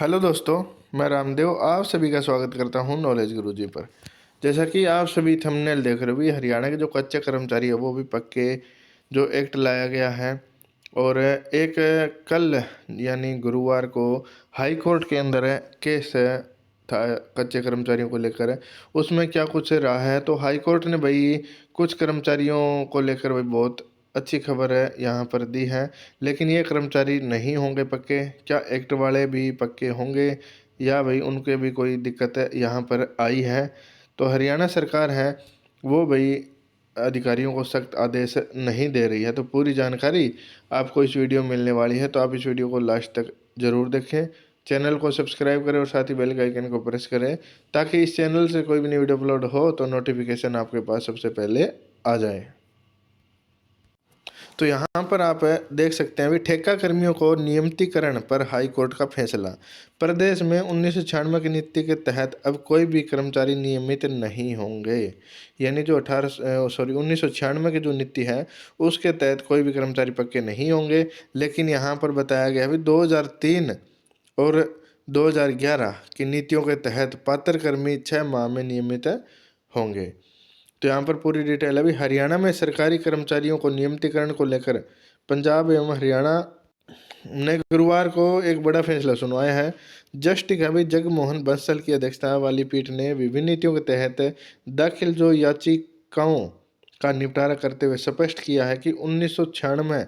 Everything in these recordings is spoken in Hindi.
हेलो दोस्तों, मैं रामदेव आप सभी का स्वागत करता हूं नॉलेज गुरुजी पर। जैसा कि आप सभी थंबनेल देख रहे हो, हरियाणा के जो कच्चे कर्मचारी है वो भी पक्के जो एक्ट लाया गया है। और एक कल यानी गुरुवार को हाई कोर्ट के अंदर केस था कच्चे कर्मचारियों को लेकर। उसमें क्या कुछ रहा है, तो हाई कोर्ट ने भाई कुछ कर्मचारियों को लेकर भाई बहुत अच्छी खबर है यहाँ पर दी है। लेकिन ये कर्मचारी नहीं होंगे पक्के, क्या एक्ट वाले भी पक्के होंगे या भाई उनके भी कोई दिक्कत है यहाँ पर आई है। तो हरियाणा सरकार है वो भाई अधिकारियों को सख्त आदेश नहीं दे रही है। तो पूरी जानकारी आपको इस वीडियो में मिलने वाली है, तो आप इस वीडियो को लास्ट तक ज़रूर देखें। चैनल को सब्सक्राइब करें और साथ ही बेल के आइकन को प्रेस करें ताकि इस चैनल से कोई भी नई वीडियो अपलोड हो तो नोटिफिकेशन आपके पास सबसे पहले आ जाए। तो यहाँ पर आप देख सकते हैं भी ठेका कर्मियों को नियमितीकरण पर हाई कोर्ट का फैसला। प्रदेश में 1996 की नीति के तहत अब कोई भी कर्मचारी नियमित नहीं होंगे। यानी जो 1996 की जो नीति है उसके तहत कोई भी कर्मचारी पक्के नहीं होंगे। लेकिन यहाँ पर बताया गया है 2003 और 2011 की नीतियों के तहत पात्र कर्मी 6 माह में नियमित होंगे। तो यहाँ पर पूरी डिटेल है। अभी हरियाणा में सरकारी कर्मचारियों को नियमितीकरण को लेकर पंजाब एवं हरियाणा ने गुरुवार को एक बड़ा फैसला सुनवाया है। जस्टिस अभी जगमोहन बंसल की अध्यक्षता वाली पीठ ने विभिन्न नीतियों के तहत दाखिल जो याचिकाओं का निपटारा करते हुए स्पष्ट किया है कि 1996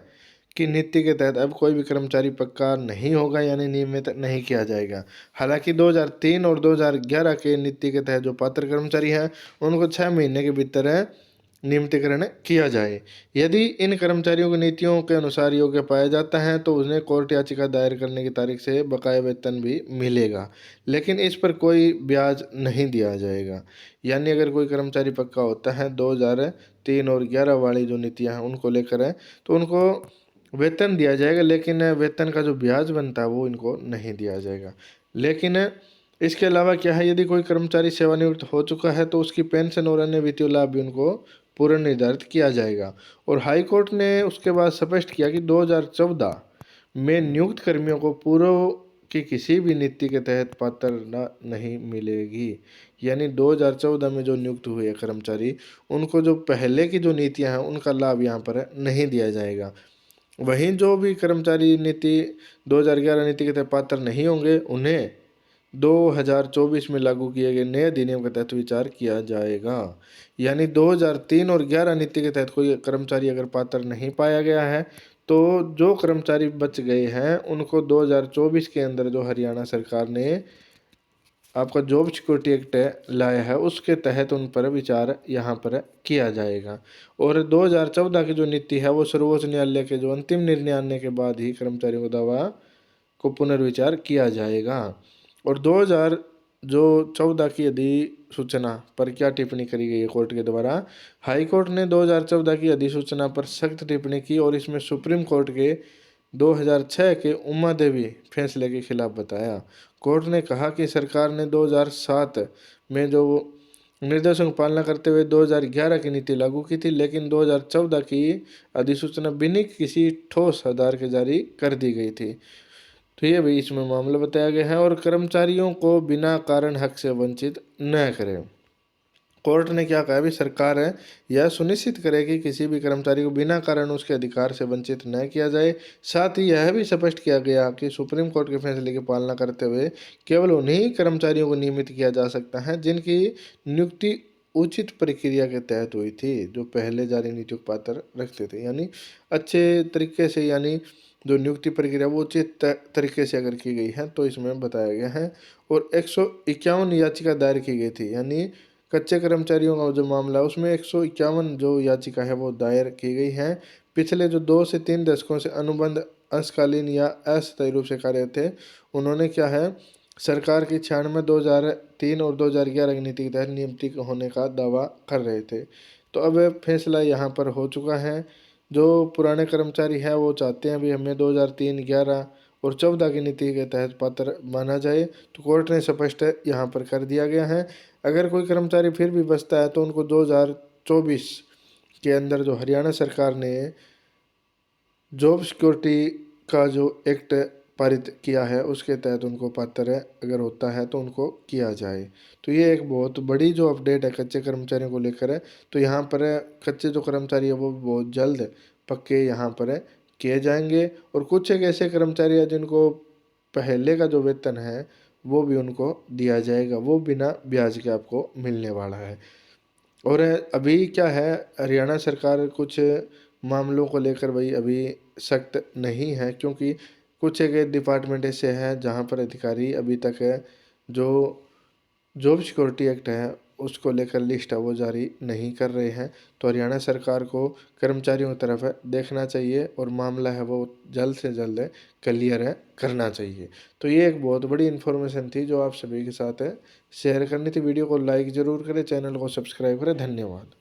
की नीति के तहत अब कोई भी कर्मचारी पक्का नहीं होगा, यानी नियमित नहीं किया जाएगा। हालांकि 2003 और 2011 के नीति के तहत जो पात्र कर्मचारी हैं उनको 6 महीने के भीतर नियमितीकरण किया जाए। यदि इन कर्मचारियों की नीतियों के अनुसार योग्य पाया जाता है तो उन्हें कोर्ट याचिका दायर करने की तारीख से बकाया वेतन भी मिलेगा, लेकिन इस पर कोई ब्याज नहीं दिया जाएगा। यानी अगर कोई कर्मचारी पक्का होता है 2003 और 11 वाली जो नीतियां हैं उनको लेकर है तो उनको वेतन दिया जाएगा, लेकिन वेतन का जो ब्याज बनता है वो इनको नहीं दिया जाएगा। लेकिन इसके अलावा क्या है, यदि कोई कर्मचारी सेवानिवृत्त हो चुका है तो उसकी पेंशन और अन्य वित्तीय लाभ भी उनको पूर्ण निर्धारित किया जाएगा। और हाई कोर्ट ने उसके बाद स्पष्ट किया कि 2014 में नियुक्त कर्मियों को पूर्व की किसी भी नीति के तहत पात्रता नहीं मिलेगी। यानी 2014 में जो नियुक्त हुए कर्मचारी उनको जो पहले की जो नीतियां हैं उनका लाभ यहाँ पर नहीं दिया जाएगा। वहीं जो भी कर्मचारी नीति 2011 नीति के तहत पात्र नहीं होंगे उन्हें 2024 में लागू किए गए नए अधिनियम के तहत विचार किया जाएगा। यानी 2003 और 11 नीति के तहत कोई कर्मचारी अगर पात्र नहीं पाया गया है तो जो कर्मचारी बच गए हैं उनको 2024 के अंदर जो हरियाणा सरकार ने आपका जॉब सिक्योरिटी एक्ट लाया है उसके तहत उन पर विचार यहाँ पर किया जाएगा। और 2014 की जो नीति है वो सर्वोच्च न्यायालय के जो अंतिम निर्णय आने के बाद ही कर्मचारियों को दावा को पुनर्विचार किया जाएगा। और 2014 की अधिसूचना पर क्या टिप्पणी करी गई है कोर्ट के द्वारा। हाई कोर्ट ने 2014 की अधिसूचना पर सख्त टिप्पणी की और इसमें सुप्रीम कोर्ट के 2006 के उमा देवी फैसले के खिलाफ बताया। कोर्ट ने कहा कि सरकार ने 2007 में जो निर्देशों की पालना करते हुए 2011 की नीति लागू की थी, लेकिन 2014 की अधिसूचना बिना किसी ठोस आधार के जारी कर दी गई थी। तो ये भी इसमें मामला बताया गया है। और कर्मचारियों को बिना कारण हक से वंचित न करें। कोर्ट ने क्या कहा, भी सरकार है यह सुनिश्चित करे कि किसी भी कर्मचारी को बिना कारण उसके अधिकार से वंचित न किया जाए। साथ ही यह भी स्पष्ट किया गया कि सुप्रीम कोर्ट के फैसले की पालना करते हुए केवल उन्हीं कर्मचारियों को नियमित किया जा सकता है जिनकी नियुक्ति उचित प्रक्रिया के तहत हुई थी, जो पहले जारी नीतियों को पात्र रखते थे। यानी अच्छे तरीके से, यानी जो नियुक्ति प्रक्रिया वो उचित तरीके से अगर की गई है तो इसमें बताया गया है। और 151 याचिका दायर की गई थी। यानी कच्चे कर्मचारियों का जो मामला है उसमें 151 जो याचिका है वो दायर की गई है। पिछले जो 2 से 3 दशकों से अनुबंध अंशकालीन या अस्थायी रूप से कार्यरत थे उन्होंने क्या है, सरकार की 96 2003 और 2011 की नीति के तहत नियमित होने का दावा कर रहे थे। तो अब फैसला यहाँ पर हो चुका है। जो पुराने कर्मचारी हैं वो चाहते हैं भी हमें 2003, 11 और 14 की नीति के तहत पात्र माना जाए, तो कोर्ट ने स्पष्ट यहाँ पर कर दिया गया है। अगर कोई कर्मचारी फिर भी बचता है तो उनको 2024 के अंदर जो हरियाणा सरकार ने जॉब सिक्योरिटी का जो एक्ट पारित किया है उसके तहत उनको पात्र अगर होता है तो उनको किया जाए। तो ये एक बहुत बड़ी जो अपडेट है कच्चे कर्मचारियों को लेकर है। तो यहाँ पर कच्चे जो कर्मचारी है वो बहुत जल्द पक्के यहाँ पर किए जाएंगे। और कुछ एक ऐसे कर्मचारी हैं जिनको पहले का जो वेतन है वो भी उनको दिया जाएगा, वो बिना ब्याज के आपको मिलने वाला है। और अभी क्या है, हरियाणा सरकार कुछ मामलों को लेकर भाई अभी सख्त नहीं है, क्योंकि कुछ एक डिपार्टमेंट ऐसे हैं जहां पर अधिकारी अभी तक है जो जॉब सिक्योरिटी एक्ट है उसको लेकर लिस्ट है वो जारी नहीं कर रहे हैं। तो हरियाणा सरकार को कर्मचारियों की तरफ देखना चाहिए और मामला है वो जल्द से जल्द क्लियर है करना चाहिए। तो ये एक बहुत बड़ी इन्फॉर्मेशन थी जो आप सभी के साथ शेयर करनी थी। वीडियो को लाइक ज़रूर करें, चैनल को सब्सक्राइब करें। धन्यवाद।